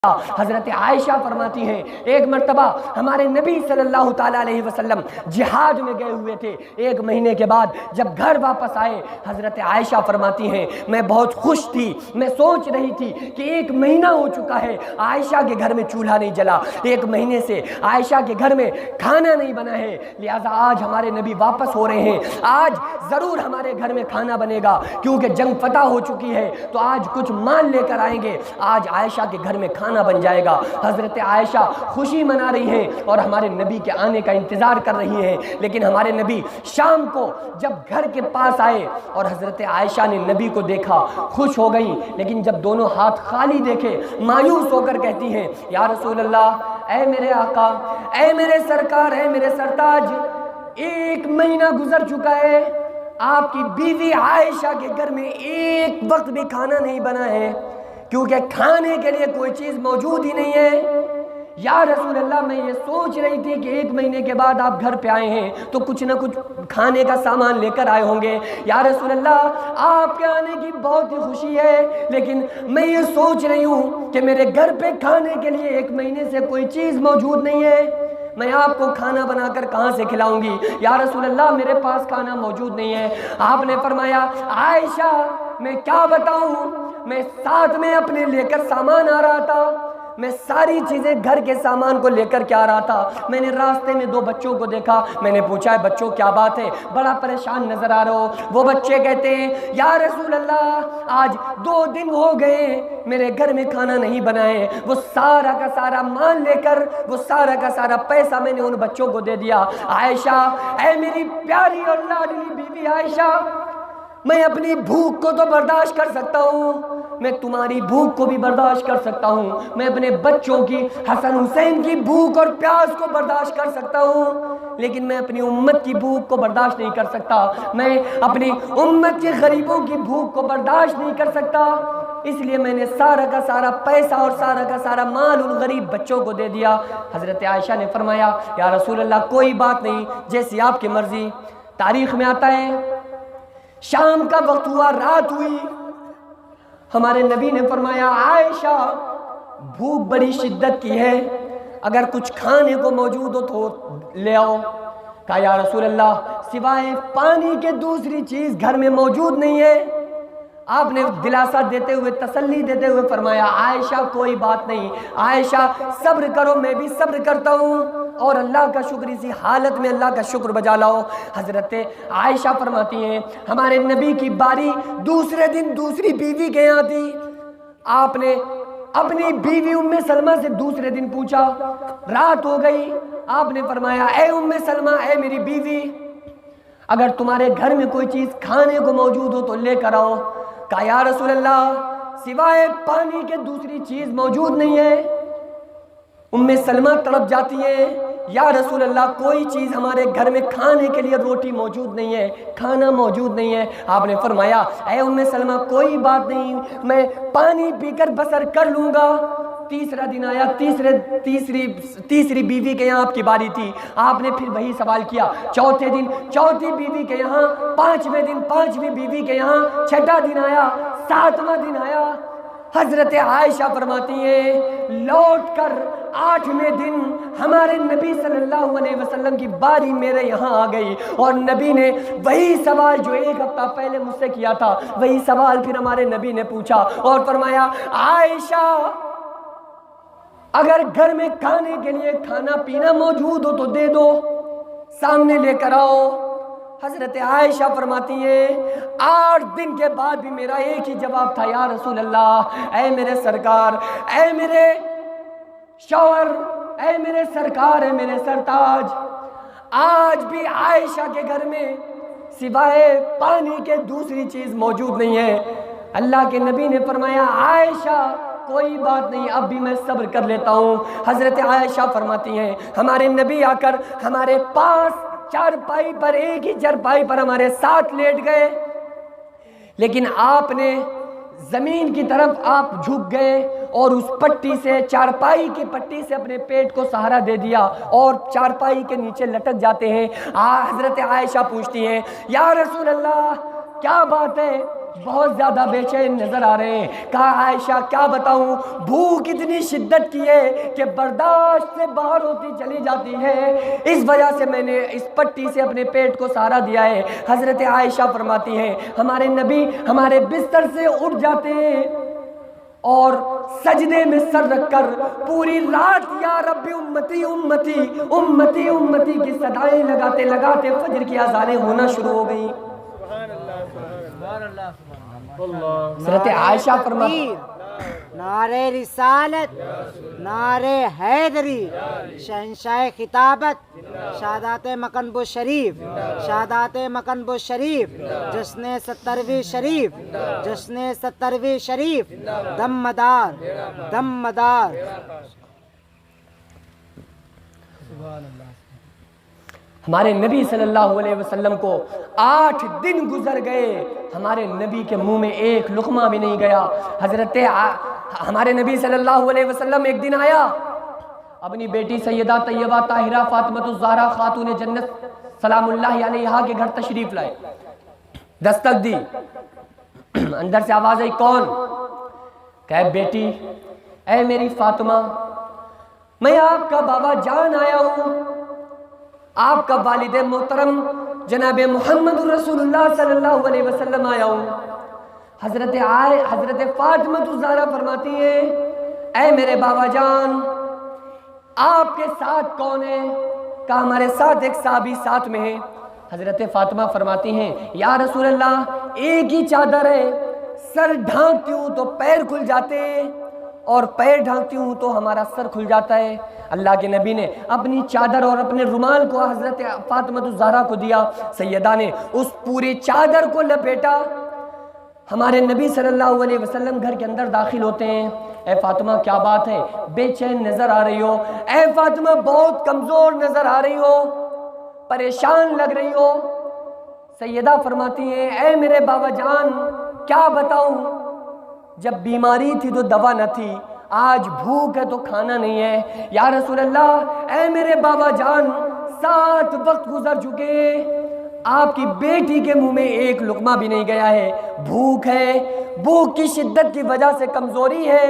حضرت عائشہ فرماتی ہیں ایک مرتبہ ہمارے نبی صلی اللہ تعالیٰ علیہ وسلم جہاد میں گئے ہوئے تھے، 1 مہینے کے بعد جب گھر واپس آئے، حضرت عائشہ فرماتی ہیں میں بہت خوش تھی، میں سوچ رہی تھی کہ 1 مہینہ ہو چکا ہے عائشہ کے گھر میں چولہا نہیں جلا، 1 مہینے سے عائشہ کے گھر میں کھانا نہیں بنا ہے، لہٰذا آج ہمارے نبی واپس ہو رہے ہیں، آج ضرور ہمارے گھر میں کھانا بنے گا، کیونکہ جنگ فتح ہو چکی ہے تو آج کچھ مال لے کر آئیں گے، آج عائشہ کے گھر میں کھانا بن جائے گا۔ حضرت عائشہ خوشی منا رہی ہیں اور ہمارے نبی کے آنے کا انتظار کر رہی ہیں، لیکن ہمارے نبی شام کو جب گھر کے پاس آئے اور حضرت عائشہ نے نبی کو دیکھا، خوش ہو گئیں، لیکن جب دونوں ہاتھ خالی دیکھے مایوس ہو کر کہتی ہیں یا رسول اللہ، اے میرے آقا، اے میرے سرکار، اے میرے سرتاج، 1 مہینہ گزر چکا ہے، آپ کی بیوی عائشہ کے گھر میں ایک وقت بھی کھانا نہیں بنا ہے، کیونکہ کھانے کے لیے کوئی چیز موجود ہی نہیں ہے۔ یا رسول اللہ، میں یہ سوچ رہی تھی کہ 1 مہینے کے بعد آپ گھر پہ آئے ہیں تو کچھ نہ کچھ کھانے کا سامان لے کر آئے ہوں گے۔ یا رسول اللہ، آپ کے آنے کی بہت ہی خوشی ہے، لیکن میں یہ سوچ رہی ہوں کہ میرے گھر پہ کھانے کے لیے 1 مہینے سے کوئی چیز موجود نہیں ہے، میں آپ کو کھانا بنا کر کہاں سے کھلاؤں گی؟ یا رسول اللہ، میرے پاس کھانا موجود نہیں ہے۔ آپ نے فرمایا عائشہ، میں کیا بتاؤں، میں ساتھ میں اپنے لے کر سامان آ رہا تھا، میں ساری چیزیں گھر کے سامان کو لے کر کے آ رہا تھا، میں نے راستے میں 2 بچوں کو دیکھا، میں نے پوچھا ہے بچوں کیا بات ہے، بڑا پریشان نظر آ رہے ہو؟ وہ بچے کہتے ہیں یا رسول اللہ، آج 2 دن ہو گئے میرے گھر میں کھانا نہیں بنا ہے، وہ سارا کا سارا مال لے کر، وہ سارا کا سارا پیسہ میں نے ان بچوں کو دے دیا۔ عائشہ، اے میری پیاری اور لاڈلی بیوی عائشہ، میں اپنی بھوک کو تو برداشت کر سکتا ہوں، میں تمہاری بھوک کو بھی برداشت کر سکتا ہوں، میں اپنے بچوں کی، حسن حسین کی بھوک اور پیاس کو برداشت کر سکتا ہوں، لیکن میں اپنی امت کی بھوک کو برداشت نہیں کر سکتا، میں اپنی امت کے غریبوں کی بھوک کو برداشت نہیں کر سکتا، اس لیے میں نے سارا کا سارا پیسہ اور سارا کا سارا مال ان غریب بچوں کو دے دیا۔ حضرت عائشہ نے فرمایا یا رسول اللہ، کوئی بات نہیں، جیسی آپ کی مرضی۔ تاریخ میں آتا ہے شام کا وقت ہوا، رات ہوئی، ہمارے نبی نے فرمایا عائشہ، بھوک بڑی شدت کی ہے، اگر کچھ کھانے کو موجود ہو تو لے آؤ۔ کہا یا رسول اللہ، سوائے پانی کے دوسری چیز گھر میں موجود نہیں ہے۔ آپ نے دلاسا دیتے ہوئے، تسلی دیتے ہوئے فرمایا عائشہ کوئی بات نہیں، عائشہ صبر کرو، میں بھی صبر کرتا ہوں، اور اللہ کا شکر، اسی حالت میں اللہ کا شکر بجا لاؤ۔ حضرت عائشہ فرماتی ہیں ہمارے نبی کی باری دوسرے دن دوسری بیوی کے یہاں تھی، آپ نے اپنی بیوی ام سلمہ سے دوسرے دن پوچھا، رات ہو گئی، آپ نے فرمایا اے ام سلمہ، اے میری بیوی، اگر تمہارے گھر میں کوئی چیز کھانے کو موجود ہو تو لے کر آؤ۔ کہا یا رسول اللہ، سوائے پانی کے دوسری چیز موجود نہیں ہے۔ ام سلمہ تڑپ جاتی ہیں یا رسول اللہ، کوئی چیز ہمارے گھر میں کھانے کے لیے، روٹی موجود نہیں ہے، کھانا موجود نہیں ہے۔ آپ نے فرمایا اے ام سلمہ کوئی بات نہیں، میں پانی پی کر بسر کر لوں گا۔ تیسرا دن آیا، تیسری بیوی کے یہاں آپ کی باری تھی، آپ نے پھر وہی سوال کیا۔ چوتھے دن چوتھی بیوی کے یہاں، 5ویں دن 5ویں بیوی کے یہاں، 6واں دن آیا، 7واں دن آیا۔ حضرت عائشہ فرماتی ہیں لوٹ کر 8ویں دن ہمارے نبی صلی اللہ علیہ وسلم کی باری میرے یہاں آ گئی، اور نبی نے وہی سوال جو 1 ہفتہ پہلے مجھ سے کیا تھا، وہی سوال پھر ہمارے نبی نے پوچھا اور فرمایا عائشہ، اگر گھر میں کھانے کے لیے کھانا پینا موجود ہو تو دے دو، سامنے لے کر آؤ۔ حضرت عائشہ فرماتی ہیں 8 دن کے بعد بھی میرا ایک ہی جواب تھا، یا رسول اللہ، اے میرے سرکار، اے میرے شوہر، اے میرے سرکار، اے میرے سرتاج، آج بھی عائشہ کے گھر میں سوائے پانی کے دوسری چیز موجود نہیں ہے۔ اللہ کے نبی نے فرمایا عائشہ کوئی بات نہیں، اب بھی میں صبر کر لیتا ہوں۔ حضرت عائشہ فرماتی ہیں ہمارے نبی آ کر ہمارے پاس چارپائی پر، ایک ہی چارپائی پر ہمارے ساتھ لیٹ گئے، لیکن آپ نے زمین کی طرف آپ جھک گئے اور اس پٹی سے، چارپائی کی پٹی سے اپنے پیٹ کو سہارا دے دیا اور چارپائی کے نیچے لٹک جاتے ہیں۔ حضرت عائشہ پوچھتی ہیں یا رسول اللہ، کیا بات ہے، بہت زیادہ بے چین نظر آ رہے ہیں۔ کہا عائشہ کیا بتاؤں، بھوک اتنی شدت کی ہے کہ برداشت سے باہر ہوتی چلی جاتی ہے، اس وجہ سے میں نے اس پٹی سے اپنے پیٹ کو سہارا دیا ہے۔ حضرت عائشہ فرماتی ہیں ہمارے نبی ہمارے بستر سے اٹھ جاتے ہیں اور سجدے میں سر رکھ کر پوری رات یا رب امتی امتی امتی امتی کی صدائیں لگاتے لگاتے فجر کی اذانیں ہونا شروع ہو گئیں۔ حضرت عائشہ فرماتی نعرہ رسالت، نعرہ حیدری، شہنشاہ خطابت، شہادات مکنبو شریف، شہادات مکنبو شریف، جشن 70ویں شریف، جشن 70ویں شریف، دم مدار، دم مدار۔ ہمارے نبی صلی اللہ علیہ وسلم کو 8 دن گزر گئے، ہمارے نبی کے منہ میں ایک لقمہ بھی نہیں گیا۔ ہمارے نبی صلی اللہ علیہ وسلم ایک دن آیا، اپنی بیٹی سیدہ طیبہ طاہرہ فاطمہ الزہرا خاتون جنت سلام اللہ علیہا کے گھر تشریف لائے، دستک دی، اندر سے آواز آئی کون؟ کہے بیٹی اے میری فاطمہ، میں آپ کا بابا جان آیا ہوں، آپ کا والد محترم جناب محمد رسول اللہ صلی اللہ علیہ وسلم آیا ہوں۔ حضرت فاطمہ الزہرا فرماتی ہیں اے میرے بابا جان آپ کے ساتھ کون ہے؟ کہا ہمارے ساتھ ایک صحابی ساتھ میں ہے۔ حضرت فاطمہ فرماتی ہیں یا رسول اللہ ایک ہی چادر ہے، سر ڈھانکتی ہوں تو پیر کھل جاتے ہیں اور پیر ڈھانکتی ہوں تو ہمارا سر کھل جاتا ہے۔ اللہ کے نبی نے اپنی چادر اور اپنے رومال کو حضرت فاطمہ الزہرا کو دیا، سیدہ نے اس پوری چادر کو لپیٹا۔ ہمارے نبی صلی اللہ علیہ وسلم گھر کے اندر داخل ہوتے ہیں، اے فاطمہ کیا بات ہے، بے چین نظر آ رہی ہو، اے فاطمہ بہت کمزور نظر آ رہی ہو، پریشان لگ رہی ہو۔ سیدہ فرماتی ہیں اے میرے بابا جان کیا بتاؤں، جب بیماری تھی تو دوا نہ تھی، آج بھوک ہے تو کھانا نہیں ہے۔ یا رسول اللہ اے میرے بابا جان 7 وقت گزر چکے ہیں، آپ کی بیٹی کے منہ میں ایک لقمہ بھی نہیں گیا ہے، بھوک ہے، بھوک کی شدت کی وجہ سے کمزوری ہے،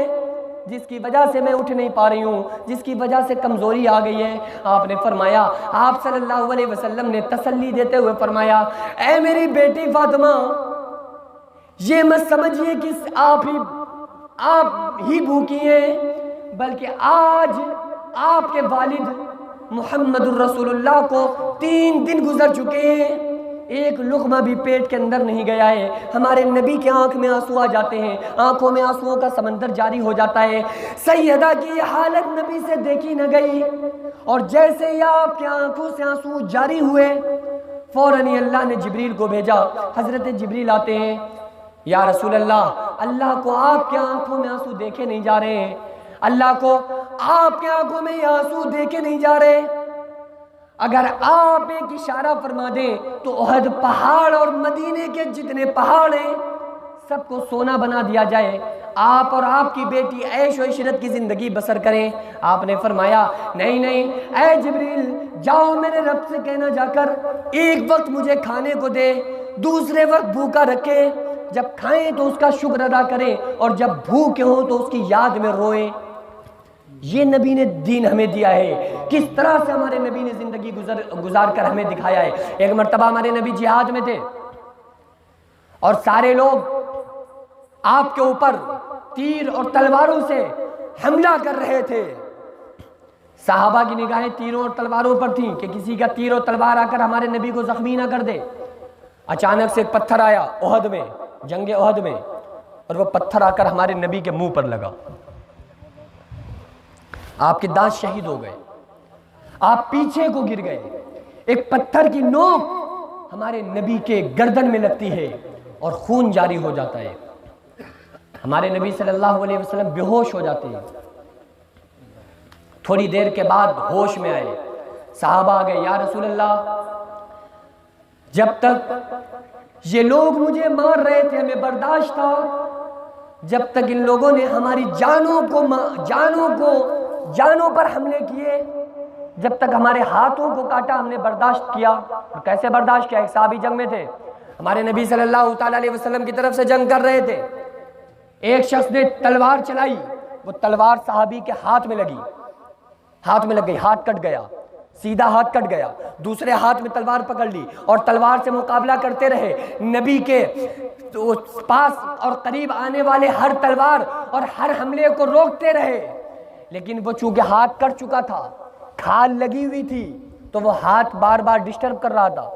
جس کی وجہ سے میں اٹھ نہیں پا رہی ہوں، جس کی وجہ سے کمزوری آ گئی ہے۔ آپ نے فرمایا، آپ صلی اللہ علیہ وسلم نے تسلی دیتے ہوئے فرمایا اے میری بیٹی فاطمہ یہ مت سمجھیے کہ آپ ہی بھوکی ہیں، بلکہ آج آپ کے والد محمد الرسول اللہ کو 3 دن گزر چکے ہیں، ایک لقمہ بھی پیٹ کے اندر نہیں گیا ہے۔ ہمارے نبی کے آنکھ میں آنسو آ جاتے ہیں، آنکھوں میں آنسوؤں کا سمندر جاری ہو جاتا ہے۔ سیدہ کی یہ حالت نبی سے دیکھی نہ گئی، اور جیسے ہی آپ کے آنکھوں سے آنسو جاری ہوئے فوراً ہی اللہ نے جبریل کو بھیجا۔ حضرت جبریل آتے ہیں، یا رسول اللہ کو آپ کے آنکھوں میں آنسو دیکھے نہیں جا رہے ہیں، اللہ کو آپ کے آنکھوں میں یہ آنسو دیکھے نہیں جا رہے، اگر آپ ایک اشارہ فرما دیں تو احد پہاڑ اور مدینے کے جتنے پہاڑ ہیں سب کو سونا بنا دیا جائے، آپ اور آپ کی بیٹی عیش و عشرت کی زندگی بسر کریں۔ آپ نے فرمایا نہیں اے جبریل جاؤ میرے رب سے کہنا جا کر ایک وقت مجھے کھانے کو دے، دوسرے وقت بھوکا رکھے، جب کھائیں تو اس کا شکر ادا کریں اور جب بھوکے ہوں تو اس کی یاد میں روئیں۔ یہ نبی نے دین ہمیں دیا ہے، کس طرح سے ہمارے نبی نے زندگی گزار کر ہمیں دکھایا ہے۔ ایک مرتبہ ہمارے نبی جہاد میں تھے اور سارے لوگ آپ کے اوپر تیر اور تلواروں سے حملہ کر رہے تھے، صحابہ کی نگاہیں تیروں اور تلواروں پر تھیں کہ کسی کا تیر اور تلوار آ کر ہمارے نبی کو زخمی نہ کر دے۔ اچانک سے ایک پتھر آیا احد میں، جنگ احد میں، اور وہ پتھر آ کر ہمارے نبی کے منہ پر لگا، آپ کے دانت شہید ہو گئے، آپ پیچھے کو گر گئے، ایک پتھر کی نوک ہمارے نبی کے گردن میں لگتی ہے اور خون جاری ہو جاتا ہے، ہمارے نبی صلی اللہ علیہ وسلم بے ہوش ہو جاتے ہیں۔ تھوڑی دیر کے بعد ہوش میں آئے، صحابہ آ گئے، یا رسول اللہ جب تک یہ لوگ مجھے مار رہے تھے ہمیں برداشت تھا، جب تک ان لوگوں نے ہماری جانوں پر حملے کیے، جب تک ہمارے ہاتھوں کو کاٹا ہم نے برداشت کیا۔ اور کیسے برداشت کیا؟ ایک صحابی جنگ میں تھے، ہمارے نبی صلی اللہ تعالیٰ علیہ وسلم کی طرف سے جنگ کر رہے تھے، ایک شخص نے تلوار چلائی، وہ تلوار صحابی کے ہاتھ میں لگی، ہاتھ میں لگ گئی، ہاتھ کٹ گیا، سیدھا ہاتھ کٹ گیا، دوسرے ہاتھ میں تلوار پکڑ لی اور تلوار سے مقابلہ کرتے رہے۔ نبی کے پاس اور قریب آنے والے ہر تلوار اور ہر حملے کو روکتے رہے، لیکن وہ چونکہ ہاتھ کٹ چکا تھا، کھال لگی ہوئی تھی، تو وہ ہاتھ بار بار ڈسٹرب کر رہا تھا۔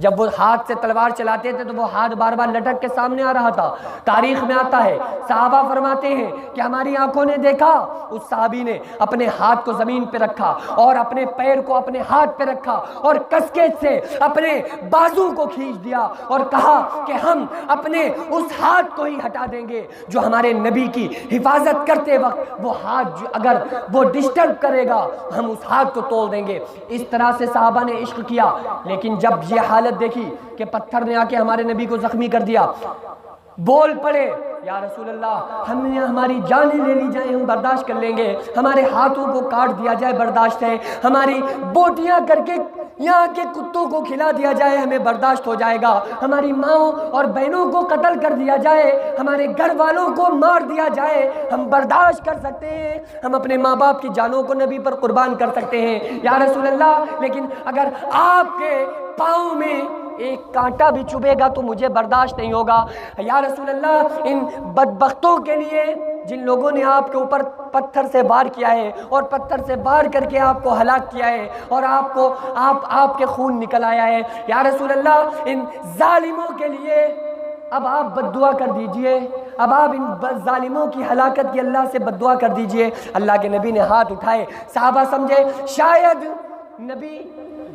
جب وہ ہاتھ سے تلوار چلاتے تھے تو وہ ہاتھ بار بار لٹک کے سامنے آ رہا تھا۔ تاریخ میں آتا ہے، صحابہ فرماتے ہیں کہ ہماری آنکھوں نے دیکھا اس صحابی نے اپنے ہاتھ کو زمین پہ رکھا اور اپنے پیر کو اپنے ہاتھ پہ رکھا اور کسکیج سے اپنے بازو کو کھینچ دیا اور کہا کہ ہم اپنے اس ہاتھ کو ہی ہٹا دیں گے جو ہمارے نبی کی حفاظت کرتے وقت وہ ہاتھ اگر وہ ڈسٹرب کرے گا ہم اس ہاتھ کو توڑ دیں گے۔ اس طرح سے صحابہ نے عشق کیا، لیکن جب یہ حالت دیکھی کہ پتھر نے آ کے ہمارے نبی کو زخمی کر دیا، بول پڑے یا رسول اللہ ہماری جانیں لے لی جائیں ہم برداشت کر لیں گے، ہمارے ہاتھوں کو کاٹ دیا جائے برداشت ہے، ہماری بوٹیاں کر کے یہاں کے کتوں کو کھلا دیا جائے ہمیں برداشت ہو جائے گا، ہماری ماؤں اور بہنوں کو قتل کر دیا جائے، ہمارے گھر والوں کو مار دیا جائے، ہم برداشت کر سکتے ہیں، ہم اپنے ماں باپ کی جانوں کو نبی پر قربان کر سکتے ہیں یا رسول اللہ، لیکن اگر آپ کے پاؤں میں ایک کانٹا بھی چبھے گا تو مجھے برداشت نہیں ہوگا یا رسول اللہ۔ ان بدبختوں کے لیے جن لوگوں نے آپ کے اوپر پتھر سے وار کیا ہے اور پتھر سے وار کر کے آپ کو ہلاک کیا ہے اور آپ کے خون نکل آیا ہے یا رسول اللہ، ان ظالموں کے لیے اب آپ بد دعا کر دیجئے، اب آپ ان ظالموں کی ہلاکت کی اللہ سے بد دعا کر دیجئے۔ اللہ کے نبی نے ہاتھ اٹھائے، صحابہ سمجھے شاید نبی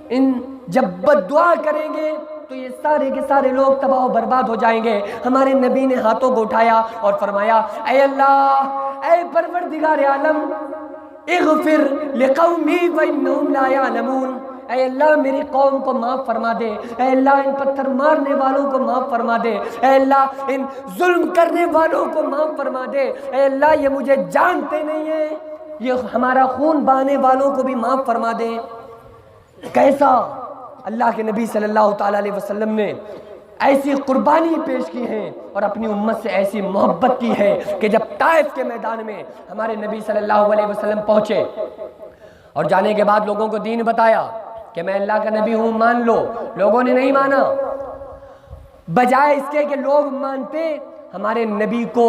ان جب بد دعا کریں گے تو یہ سارے کے سارے لوگ تباہ و برباد ہو جائیں گے۔ ہمارے نبی نے ہاتھوں کو اٹھایا اور فرمایا اے اللہ، اے پروردگار عالم، اغفر لقومی فإنہم لا یعلمون، اے اللہ میری قوم کو معاف فرما دے، اے اللہ ان پتھر مارنے والوں کو معاف فرما دے، اے اللہ ان ظلم کرنے والوں کو معاف فرما دے، اے اللہ یہ مجھے جانتے نہیں ہیں، یہ ہمارا خون بہانے والوں کو بھی معاف فرما دے۔ کیسا اللہ کے نبی صلی اللہ تعالیٰ علیہ وسلم نے ایسی قربانی پیش کی ہے اور اپنی امت سے ایسی محبت کی ہے کہ جب طائف کے میدان میں ہمارے نبی صلی اللہ علیہ وسلم پہنچے اور جانے کے بعد لوگوں کو دین بتایا کہ میں اللہ کا نبی ہوں مان لو، لوگوں نے نہیں مانا، بجائے اس کے کہ لوگ مانتے ہمارے نبی کو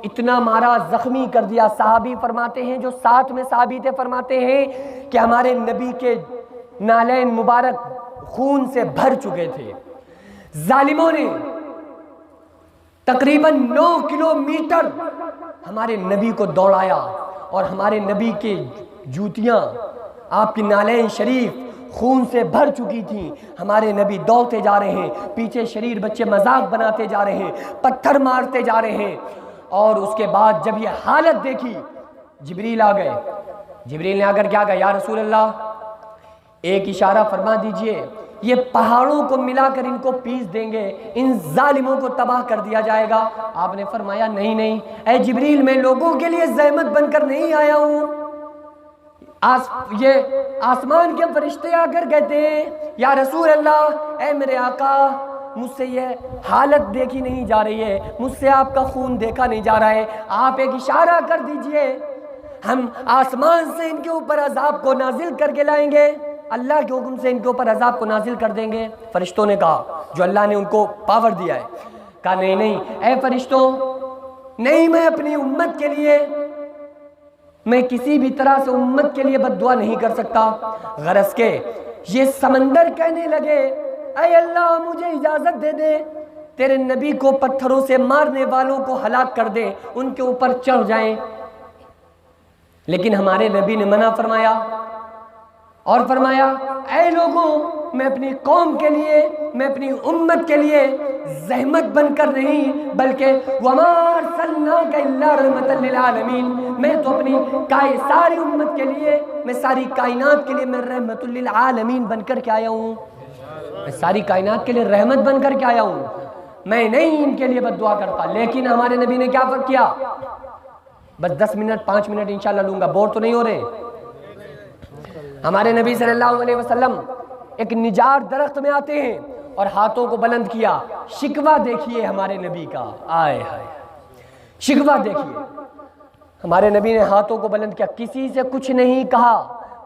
اتنا مارا، زخمی کر دیا۔ صحابی فرماتے ہیں جو ساتھ میں صحابی تھے فرماتے ہیں کہ ہمارے نبی کے نالین مبارک خون سے بھر چکے تھے۔ ظالموں نے تقریباً 9 کلومیٹر ہمارے نبی کو دوڑایا اور ہمارے نبی کے جوتیاں، آپ کی نالین شریف خون سے بھر چکی تھیں۔ ہمارے نبی دوڑتے جا رہے ہیں، پیچھے شریر بچے مذاق بناتے جا رہے ہیں، پتھر مارتے جا رہے ہیں، اور اس کے بعد جب یہ حالت دیکھی جبریل آ گئے۔ جبریل نے آ کر کیا کہا یا رسول اللہ ایک اشارہ فرما دیجئے، یہ پہاڑوں کو ملا کر ان کو پیس دیں گے، ان ظالموں کو تباہ کر دیا جائے گا۔ آپ نے فرمایا نہیں نہیں اے جبریل، میں لوگوں کے لیے زحمت بن کر نہیں آیا ہوں۔ یہ آسمان کے فرشتے آ کر کہتے ہیں یا رسول اللہ، اے میرے آقا، مجھ سے یہ حالت دیکھی نہیں جا رہی ہے، مجھ سے آپ کا خون دیکھا نہیں جا رہا ہے، آپ ایک اشارہ کر دیجئے، ہم آسمان سے ان کے اوپر عذاب کو نازل کر کے لائیں گے، اللہ کے حکم سے ان کے اوپر عذاب کو نازل کر دیں گے۔ فرشتوں نے کہا، جو اللہ نے ان کو پاور دیا ہے، کہا نہیں نہیں اے فرشتوں، نہیں، میں اپنی امت کے لیے، میں کسی بھی طرح سے امت کے لیے بد دعا نہیں کر سکتا۔ غرض کے یہ سمندر کہنے لگے اے اللہ مجھے اجازت دے دے، تیرے نبی کو پتھروں سے مارنے والوں کو ہلاک کر دے، ان کے اوپر چڑھ جائیں۔ لیکن ہمارے نبی نے منع فرمایا اور فرمایا اے لوگوں، میں اپنی قوم کے لیے، میں اپنی امت کے لیے زحمت بن کر نہیں بلکہ وَمَا أَرْسَلْنَاكَ إِلَّا رَحْمَةً لِلْعَالَمِينَ، میں تو اپنی ساری امت کے لیے، میں ساری کائنات کے لیے میں رحمت للعالمین بن کر کے آیا ہوں، میں ساری کائنات کے لیے رحمت بن کر کے آیا ہوں، میں نہیں ان کے لیے بد دعا کرتا۔ لیکن ہمارے نبی نے کیا فرق کیا؟ بس 10 منٹ 5 منٹ انشاءاللہ لوں گا، بور تو نہیں ہو رہے؟ ہمارے نبی صلی اللہ علیہ وسلم ایک نجار درخت میں آتے ہیں اور ہاتھوں کو بلند کیا. شکوہ دیکھیے ہمارے نبی کا، آئے ہائے شکوہ دیکھیے. ہمارے نبی نے ہاتھوں کو بلند کیا، کسی سے کچھ نہیں کہا،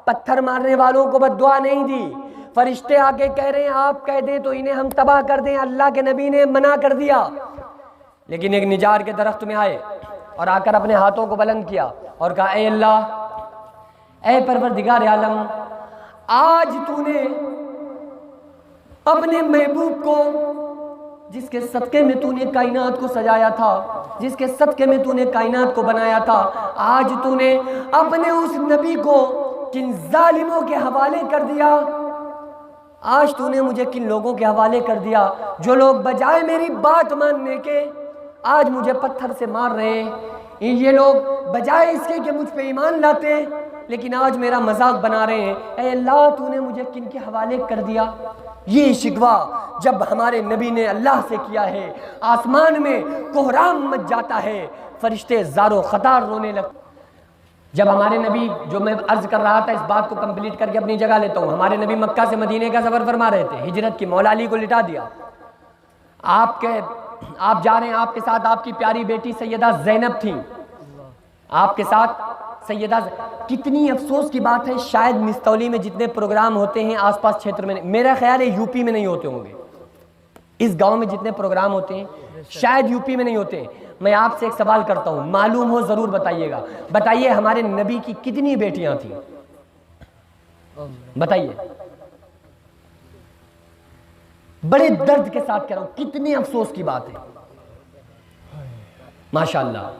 پتھر مارنے والوں کو بد دعا نہیں دی. فرشتے آ کے کہہ رہے ہیں آپ کہہ دیں تو انہیں ہم تباہ کر دیں، اللہ کے نبی نے منع کر دیا. لیکن ایک نجار کے درخت میں آئے اور آ کر اپنے ہاتھوں کو بلند کیا اور کہا اے اللہ، اے پروردگار عالم، آج تو نے اپنے محبوب کو، جس کے صدقے میں تو نے کائنات کو سجایا تھا، جس کے صدقے میں تو نے کائنات کو بنایا تھا، آج تو نے اپنے اس نبی کو کن ظالموں کے حوالے کر دیا. آج تو نے مجھے کن لوگوں کے حوالے کر دیا جو لوگ بجائے میری بات ماننے کے آج مجھے پتھر سے مار رہے ہیں. یہ لوگ بجائے اس کے کہ مجھ پہ ایمان لاتے لیکن آج میرا مذاق بنا رہے ہیں. اے اللہ، تو نے مجھے کن کے حوالے کر دیا. یہ شکوہ جب ہمارے نبی نے اللہ سے کیا ہے، آسمان میں کوہرام مچ جاتا ہے، فرشتے زار و خطار رونے لگتے. جب ہمارے نبی، جو میں عرض کر رہا تھا اس بات کو کمپلیٹ کر کے اپنی جگہ لیتا ہوں، ہمارے نبی مکہ سے مدینے کا سفر فرما رہے تھے، ہجرت کی، مولا علی کو لٹا دیا. آپ جا رہے ہیں، آپ کے ساتھ آپ کی پیاری بیٹی سیدہ زینب تھی، آپ کے ساتھ سیدہ. کتنی افسوس کی بات ہے، شاید مستولی میں جتنے پروگرام ہوتے ہیں آس پاس چھیتر میں، میرا خیال ہے یو پی میں نہیں ہوتے ہوں گے. اس گاؤں میں جتنے پروگرام ہوتے ہیں شاید یو پی میں نہیں ہوتے. میں آپ سے ایک سوال کرتا ہوں، معلوم ہو ضرور بتائیے گا. بتائیے ہمارے نبی کی کتنی بیٹیاں تھیں؟ بتائیے. بڑے درد کے ساتھ کہہ رہا ہوں، کتنے افسوس کی بات ہے. ماشاءاللہ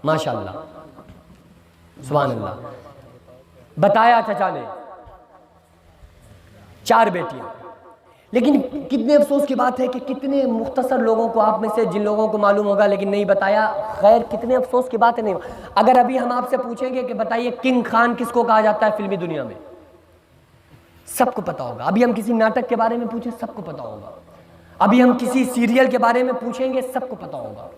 ماشاءاللہ سبحان اللہ. بتایا چچا نے 4 بیٹیاں، لیکن کتنے افسوس کی بات ہے کہ کتنے مختصر لوگوں کو، آپ میں سے جن لوگوں کو معلوم ہوگا لیکن نہیں بتایا، خیر کتنے افسوس کی بات ہے. نہیں، اگر ابھی ہم آپ سے پوچھیں گے کہ بتائیے کنگ خان کس کو کہا جاتا ہے فلمی دنیا میں، سب کو پتا ہوگا. ابھی ہم کسی ناٹک کے بارے میں پوچھیں سب کو پتا ہوگا. ابھی ہم کسی سیریل کے بارے میں پوچھیں گے سب کو پتا ہوگا.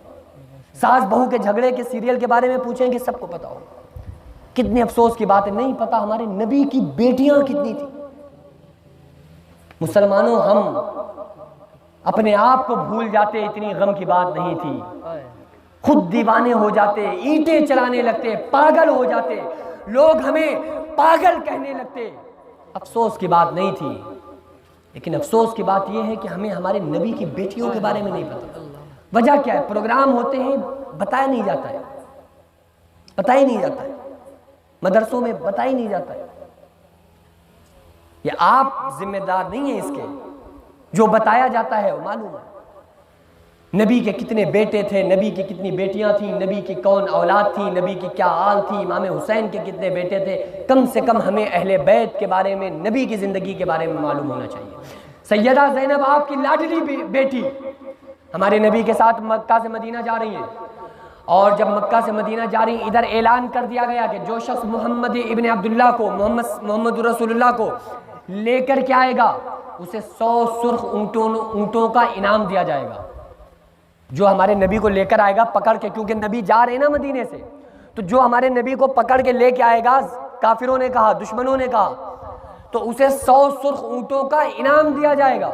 ساس بہو کے جھگڑے کے سیریل کے بارے میں پوچھیں گے سب کو پتا ہوگا. کتنے افسوس کی بات ہے، نہیں پتا ہمارے نبی کی بیٹیاں کتنی تھیں. مسلمانوں، ہم اپنے آپ کو بھول جاتے، اتنی غم کی بات نہیں تھی. خود دیوانے ہو جاتے، اینٹیں چلانے لگتے، پاگل ہو جاتے، لوگ ہمیں پاگل کہنے لگتے. افسوس کی بات نہیں تھی. لیکن افسوس کی بات یہ ہے کہ ہمیں ہمارے نبی کی بیٹیوں کے بارے میں نہیں پتا. وجہ کیا ہے؟ پروگرام ہوتے ہیں، بتایا نہیں جاتا ہے، بتایا ہی نہیں جاتا ہے، مدرسوں میں بتایا ہی نہیں جاتا ہے. یہ آپ ذمہ دار نہیں ہیں اس کے، جو بتایا جاتا ہے وہ معلوم ہے. نبی کے کتنے بیٹے تھے، نبی کی کتنی بیٹیاں تھیں، نبی کی کون اولاد تھی، نبی کی کیا آل تھی، امام حسین کے کتنے بیٹے تھے. کم سے کم ہمیں اہل بیت کے بارے میں، نبی کی زندگی کے بارے میں معلوم ہونا چاہیے. سیدہ زینب آپ کی لاڈلی بیٹی ہمارے نبی کے ساتھ مکہ سے مدینہ جا رہی ہیں، اور جب مکہ سے مدینہ جا رہی ہیں ادھر اعلان کر دیا گیا کہ جو شخص محمد ابن عبداللہ کو، محمد رسول اللہ کو لے کر کے آئے گا اسے 100 سرخ اونٹوں کا انعام دیا جائے گا. جو ہمارے نبی کو لے کر آئے گا پکڑ کے، کیونکہ نبی جا رہے ہیں نا مدینے سے، تو جو ہمارے نبی کو پکڑ کے لے کے آئے گا، کافروں نے کہا، دشمنوں نے کہا، تو اسے 100 سرخ اونٹوں کا انعام دیا جائے گا.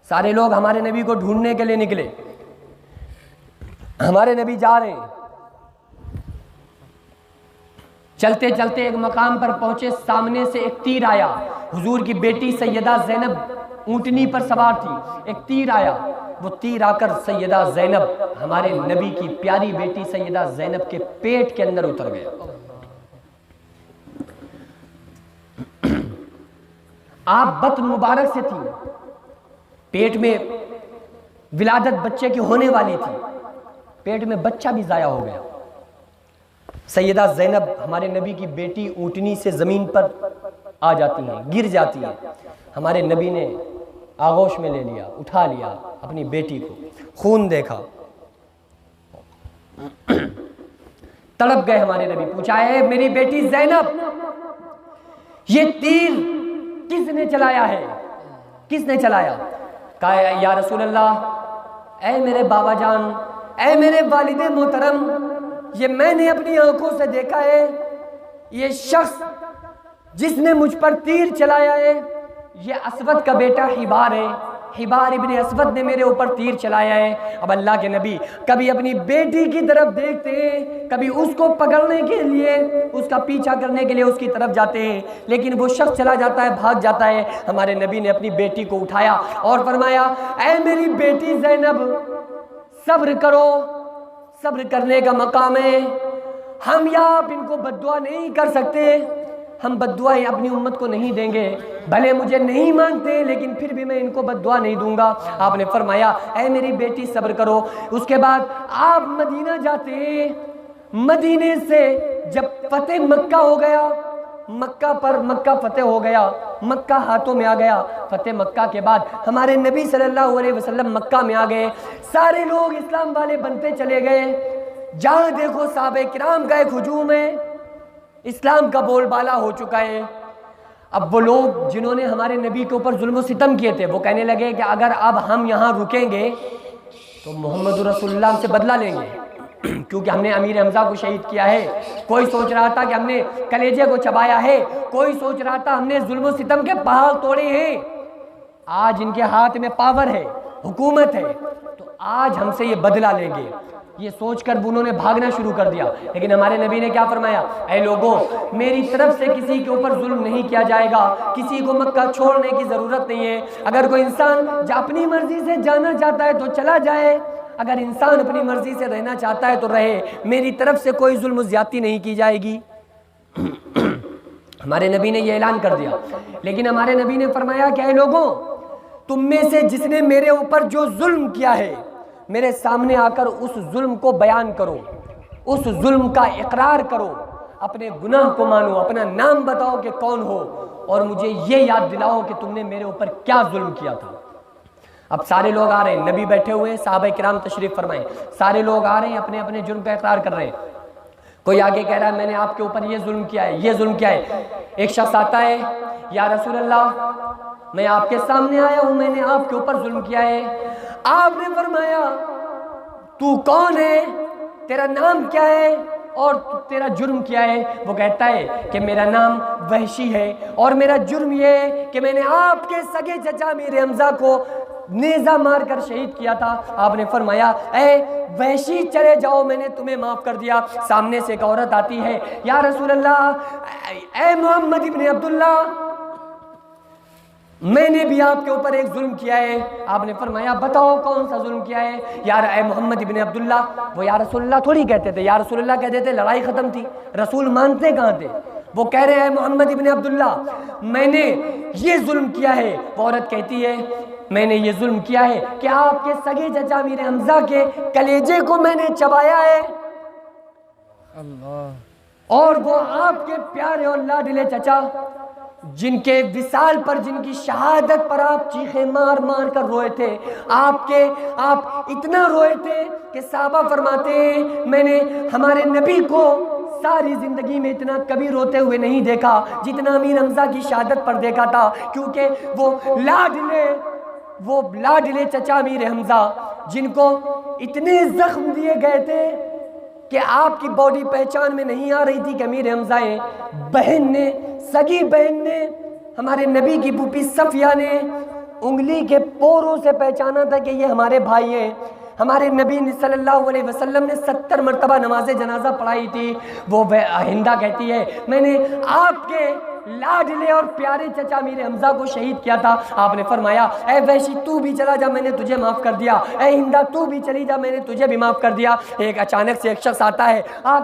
سارے لوگ ہمارے نبی کو ڈھونڈنے کے لیے نکلے. ہمارے نبی جا رہے ہیں، چلتے چلتے ایک مقام پر پہنچے، سامنے سے ایک تیر آیا. حضور کی بیٹی سیدہ زینب اونٹنی پر سوار تھی. ایک تیر آیا، وہ تیر آ کر سیدہ زینب، ہمارے نبی کی پیاری بیٹی سیدہ زینب کے پیٹ کے اندر اتر گیا. آپ بطن مبارک سے تھی، پیٹ میں ولادت بچے کی ہونے والی تھی، پیٹ میں بچہ بھی ضائع ہو گیا. سیدہ زینب ہمارے نبی کی بیٹی اونٹنی سے زمین پر آ جاتی ہیں، گر جاتی ہیں. ہمارے نبی نے آغوش میں لے لیا، اٹھا لیا اپنی بیٹی کو، خون دیکھا، تڑپ گئے ہمارے نبی. پوچھا ہے میری بیٹی زینب، یہ تیر کس نے چلایا ہے؟ کس نے چلایا؟ کہا یا رسول اللہ، اے میرے بابا جان، اے میرے والد محترم، یہ میں نے اپنی آنکھوں سے دیکھا ہے، یہ شخص جس نے مجھ پر تیر چلایا ہے یہ اسود کا بیٹا حبار ہے. حبار ابن اسود نے میرے اوپر تیر چلایا ہے۔ اب اللہ کے نبی کبھی اپنی بیٹی کی طرف دیکھتے ہیں، کبھی اس کو پکڑنے کے لیے، اس کا پیچھا کرنے کے لیے اس کی طرف جاتے ہیں، لیکن وہ شخص چلا جاتا ہے، بھاگ جاتا ہے۔ ہمارے نبی نے اپنی بیٹی کو اٹھایا اور فرمایا، اے میری بیٹی زینب، صبر کرو، صبر کرنے کا مقام ہے۔ ہم یا آپ ان کو بد دعا نہیں کر سکتے، ہم بد دعائیں اپنی امت کو نہیں دیں گے، بھلے مجھے نہیں مانتے لیکن پھر بھی میں ان کو بد دعا نہیں دوں گا۔ آپ نے فرمایا، اے میری بیٹی صبر کرو۔ اس کے بعد آپ مدینہ جاتے ہیں۔ مدینے سے جب فتح مکہ ہو گیا، مکہ فتح ہو گیا، مکہ ہاتھوں میں آ گیا، فتح مکہ کے بعد ہمارے نبی صلی اللہ علیہ وسلم مکہ میں آ گئے، سارے لوگ اسلام والے بنتے چلے گئے۔ جہاں دیکھو صحابہ کرام کا ایک ہجوم ہے، اسلام کا بول بالا ہو چکا ہے۔ اب وہ لوگ جنہوں نے ہمارے نبی کے اوپر ظلم و ستم کیے تھے، وہ کہنے لگے کہ اگر اب ہم یہاں رکیں گے تو محمد رسول اللہ سے بدلہ لیں گے، کیونکہ ہم نے امیر حمزہ کو شہید کیا ہے۔ کوئی سوچ رہا تھا کہ ہم نے کلیجے کو چبایا ہے، کوئی سوچ رہا تھا ہم نے ظلم و ستم کے پہاڑ توڑے ہیں۔ آج ان کے ہاتھ میں پاور ہے، حکومت ہے، تو آج ہم سے یہ بدلہ لیں گے، یہ سوچ کر انہوں نے بھاگنا شروع کر دیا۔ لیکن ہمارے نبی نے کیا فرمایا، اے لوگوں، میری طرف سے کسی کے اوپر ظلم نہیں کیا جائے گا، کسی کو مکہ چھوڑنے کی ضرورت نہیں ہے۔ اگر کوئی انسان اپنی مرضی سے جانا چاہتا ہے تو چلا جائے، اگر انسان اپنی مرضی سے رہنا چاہتا ہے تو رہے، میری طرف سے کوئی ظلم و زیادتی نہیں کی جائے گی۔ ہمارے نبی نے یہ اعلان کر دیا۔ لیکن ہمارے نبی نے فرمایا کہ اے لوگوں، تم میں سے جس نے میرے اوپر جو ظلم کیا ہے، میرے سامنے آ کر اس ظلم کو بیان کرو، اس ظلم کا اقرار کرو، اپنے گناہ کو مانو، اپنا نام بتاؤ کہ کون ہو، اور مجھے یہ یاد دلاؤ کہ تم نے میرے اوپر کیا ظلم کیا تھا۔ اب سارے لوگ آ رہے ہیں، نبی بیٹھے ہوئے ہیں، صحابہ کرام تشریف فرمائیں، سارے لوگ آ رہے ہیں، اپنے اپنے جرم کا اقرار کر رہے ہیں۔ کوئی آگے کہہ رہا ہے میں نے آپ کے اوپر یہ ظلم کیا ہے، یہ ظلم کیا ہے۔ ایک شخص آتا ہے، یا رسول اللہ، میں آپ کے سامنے آیا ہوں، میں نے آپ کے اوپر ظلم کیا ہے۔ آپ نے فرمایا، تو کون ہے، تیرا نام کیا ہے اور تیرا جرم کیا ہے؟ وہ کہتا ہے کہ میرا نام وحشی ہے اور میرا جرم یہ ہے کہ میں نے آپ کے سگے چچا امیر حمزہ کو نیزہ مار کر شہید کیا تھا۔ آپ نے فرمایا، اے وحشی چلے جاؤ، میں نے تمہیں معاف کر دیا۔ سامنے سے ایک عورت آتی ہے، یا رسول اللہ، اے محمد ابن عبداللہ، میں نے بھی آپ کے اوپر ایک ظلم کیا ہے۔ آپ نے فرمایا، بتاؤ کون سا ظلم کیا ہے؟ یار اے محمد ابن عبداللہ، وہ یا رسول اللہ تھوڑی کہتے تھے، یا رسول اللہ کہتے تھے لڑائی ختم تھی، رسول مانتے کہاں تھے؟ وہ کہہ رہے ہیں محمد ابن عبداللہ، میں نے یہ ظلم کیا ہے۔ وہ عورت کہتی ہے، میں نے یہ ظلم کیا ہے کہ آپ کے سگے چچا امیر حمزہ کے کلیجے کو میں نے چبایا ہے، اور وہ آپ کے پیارے اور لاڈلے چچا جن کے وصال پر، جن کی شہادت پر آپ چیخیں مار مار کر روئے تھے، آپ اتنا روئے تھے کہ صحابہ فرماتے ہیں میں نے ہمارے نبی کو ساری زندگی میں اتنا کبھی روتے ہوئے نہیں دیکھا جتنا امیر حمزہ کی شہادت پر دیکھا تھا، کیونکہ وہ لاڈلے چچا امیر حمزہ جن کو اتنے زخم دیے گئے تھے کہ آپ کی باڈی پہچان میں نہیں آ رہی تھی کہ امیر حمزہ ہیں، بہن نے، سگی بہن نے، ہمارے نبی کی پھوپھی صفیہ نے انگلی کے پوروں سے پہچانا تھا کہ یہ ہمارے بھائی ہیں۔ ہمارے نبی صلی اللہ علیہ وسلم نے 70 مرتبہ نماز جنازہ پڑھائی تھی۔ وہ ہندہ کہتی ہے، میں نے آپ کے لاڈلے اور پیارے چچا امیر حمزہ کو شہید کیا تھا۔ آپ نے فرمایا، اے وحشی تو بھی چلا جا، میں نے تجھے معاف کر دیا، اے ہندہ تو بھی چلی جا، میں نے تجھے بھی معاف کر دیا۔ ایک اچانک سے ایک شخص آتا ہے، آ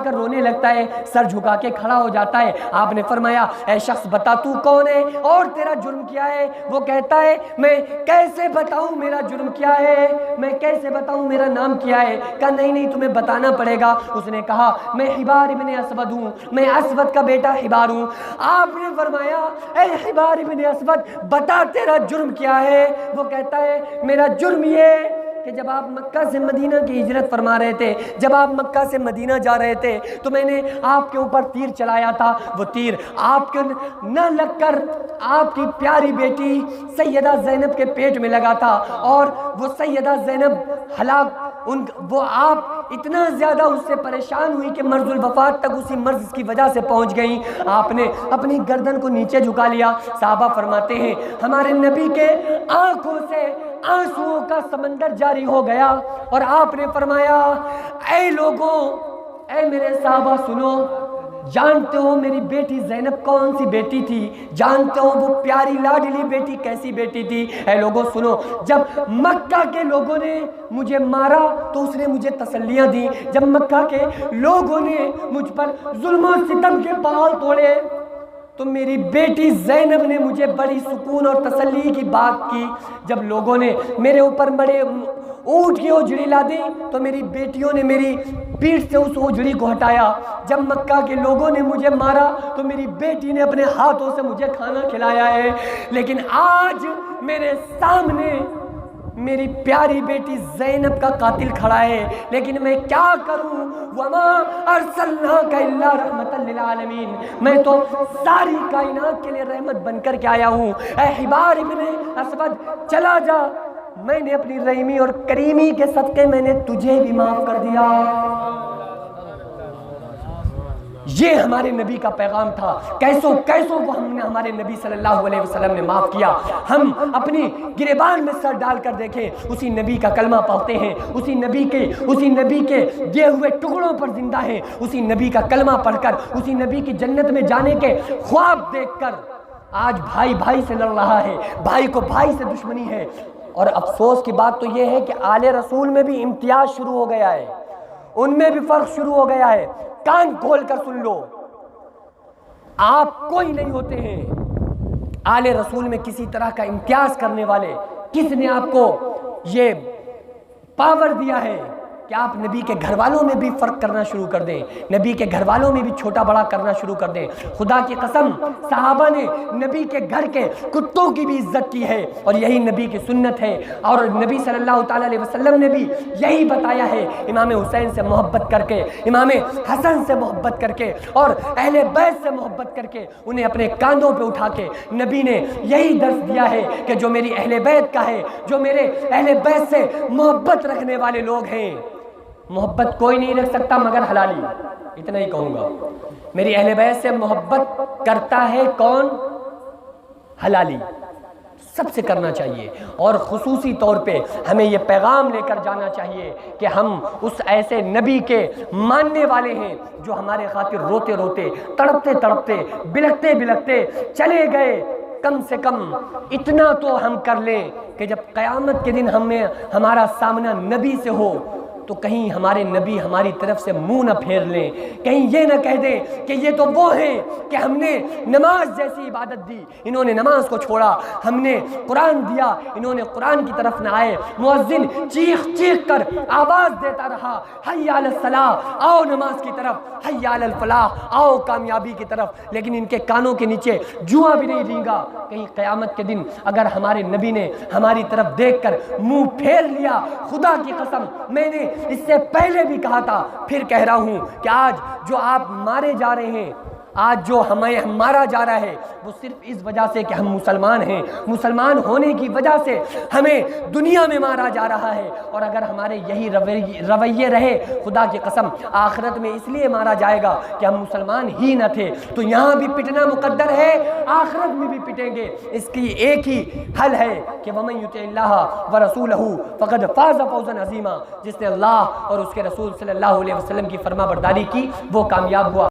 کر رونے لگتا ہے، سر جھکا کے کھڑا ہو جاتا ہے۔ آپ نے فرمایا، اے شخص بتا تو کون ہے اور تیرا جرم کیا ہے؟ وہ کہتا ہے، میں کیسے بتاؤں میرا جرم کیا ہے، میں کیسے بتاؤں میرا نام کیا ہے؟ کہا نہیں تمہیں بتانا پڑے گا۔ اس نے کہا، میں حبار ابن اسود ہوں، میں اسود کا بیٹا حبار ہوں۔ آپ نے فرمایا، اے حبار ابن اسود، بتا تیرا جرم کیا ہے؟ وہ کہتا ہے، میرا جرم یہ کہ جب آپ مکہ سے مدینہ کی ہجرت فرما رہے تھے، جب آپ مکہ سے مدینہ جا رہے تھے تو میں نے آپ کے اوپر تیر چلایا تھا، وہ تیر آپ کے نہ لگ کر آپ کی پیاری بیٹی سیدہ زینب کے پیٹ میں لگا تھا، اور وہ سیدہ زینب وہ آپ اتنا زیادہ اس سے پریشان ہوئی کہ مرض الوفات تک اسی مرض کی وجہ سے پہنچ گئیں۔ آپ نے اپنی گردن کو نیچے جھکا لیا۔ صحابہ فرماتے ہیں ہمارے نبی کے آنکھوں سے آنسوؤں کا سمندر جاری ہو گیا، اور آپ نے فرمایا اے لوگوں، اے میرے صحابہ سنو، جانتے ہو میری بیٹی زینب کون سی بیٹی تھی؟ جانتے ہو وہ پیاری لاڈلی بیٹی کیسی بیٹی تھی؟ اے لوگوں سنو، جب مکہ کے لوگوں نے مجھے مارا تو اس نے مجھے تسلیاں دی، جب مکہ کے لوگوں نے مجھ پر ظلم و ستم کے پہاڑ توڑے تو میری بیٹی زینب نے مجھے بڑی سکون اور تسلی کی بات کی۔ جب لوگوں نے میرے اوپر بڑے اونٹ کی اوجڑی لا دی تو میری بیٹیوں نے میری پیٹھ سے اس اوجڑی کو ہٹایا۔ جب مکہ کے لوگوں نے مجھے مارا تو میری بیٹی نے اپنے ہاتھوں سے مجھے کھانا کھلایا ہے۔ لیکن آج میرے سامنے میری پیاری بیٹی زینب کا قاتل کھڑا ہے، لیکن میں کیا کروں؟ وَمَا أَرْسَلْنَاكَ إِلَّا رَحْمَةً لِلْعَالَمِينَ، میں تو ساری کائنات کے لیے رحمت بن کر کے آیا ہوں۔ اے حبار ابن اسود چلا جا، میں نے اپنی رحیمی اور کریمی کے صدقے میں نے تجھے بھی معاف کر دیا۔ یہ ہمارے نبی کا پیغام تھا۔ کیسوں کو ہم نے ہمارے نبی صلی اللہ علیہ وسلم نے معاف کیا۔ ہم اپنی گریبان میں سر ڈال کر دیکھیں، اسی نبی کا کلمہ پڑھتے ہیں، اسی نبی کے دیے ہوئے ٹکڑوں پر زندہ ہیں، اسی نبی کا کلمہ پڑھ کر، اسی نبی کی جنت میں جانے کے خواب دیکھ کر آج بھائی سے لڑ رہا ہے، بھائی کو بھائی سے دشمنی ہے۔ اور افسوس کی بات تو یہ ہے کہ آل رسول میں بھی امتیاز شروع ہو گیا ہے، ان میں بھی فرق شروع ہو گیا ہے۔ کان کھول کر سن لو، آپ کوئی نہیں ہوتے ہیں آل رسول میں کسی طرح کا امتیاز کرنے والے۔ کس نے آپ کو یہ پاور دیا ہے کہ آپ نبی کے گھر والوں میں بھی فرق کرنا شروع کر دیں، نبی کے گھر والوں میں بھی چھوٹا بڑا کرنا شروع کر دیں؟ خدا کی قسم صحابہ نے نبی کے گھر کے کتوں کی بھی عزت کی ہے، اور یہی نبی کی سنت ہے، اور نبی صلی اللہ تعالیٰ علیہ وسلم نے بھی یہی بتایا ہے۔ امام حسین سے محبت کر کے، امام حسن سے محبت کر کے، اور اہل بیت سے محبت کر کے انہیں اپنے کاندھوں پہ اٹھا کے نبی نے یہی درس دیا ہے کہ جو میری اہل بیت کا ہے، جو میرے اہل بیت سے محبت رکھنے والے لوگ ہیں، محبت کوئی نہیں رکھ سکتا مگر حلالی، اتنا ہی کہوں گا۔ میری اہل بیت سے محبت کرتا ہے کون؟ حلالی، سب سے کرنا چاہیے، اور خصوصی طور پہ ہمیں یہ پیغام لے کر جانا چاہیے کہ ہم اس ایسے نبی کے ماننے والے ہیں جو ہمارے خاطر روتے روتے، تڑپتے تڑپتے، بلکتے بلکتے چلے گئے۔ کم سے کم اتنا تو ہم کر لیں کہ جب قیامت کے دن ہمارا سامنا نبی سے ہو تو کہیں ہمارے نبی ہماری طرف سے منہ نہ پھیر لیں، کہیں یہ نہ کہہ دیں کہ یہ تو وہ ہیں کہ ہم نے نماز جیسی عبادت دی، انہوں نے نماز کو چھوڑا، ہم نے قرآن دیا، انہوں نے قرآن کی طرف نہ آئے۔ مؤذن چیخ چیخ کر آواز دیتا رہا، حی علی الصلاۃ، آؤ نماز کی طرف، حی علی الفلاح، آؤ کامیابی کی طرف، لیکن ان کے کانوں کے نیچے جواں بھی نہیں رینگا۔ کہیں قیامت کے دن اگر ہمارے نبی نے ہماری طرف دیکھ کر منہ پھیر لیا، خدا کی قسم میں نے اس سے پہلے بھی کہا تھا، پھر کہہ رہا ہوں کہ آج جو آپ مارے جا رہے ہیں، آج جو ہمیں مارا جا رہا ہے، وہ صرف اس وجہ سے کہ ہم مسلمان ہیں، مسلمان ہونے کی وجہ سے ہمیں دنیا میں مارا جا رہا ہے، اور اگر ہمارے یہی رویے رہے، خدا کی قسم آخرت میں اس لیے مارا جائے گا کہ ہم مسلمان ہی نہ تھے، تو یہاں بھی پٹنا مقدر ہے، آخرت میں بھی پٹیں گے۔ اس کی ایک ہی حل ہے کہ وَمَن يُطِعِ اللَّهَ وَرَسُولَهُ فَقَدْ فَازَ فَوْزًا عَظِيمًا، جس نے اللہ اور اس کے رسول صلی اللہ علیہ وسلم کی فرما برداری کی وہ کامیاب ہوا۔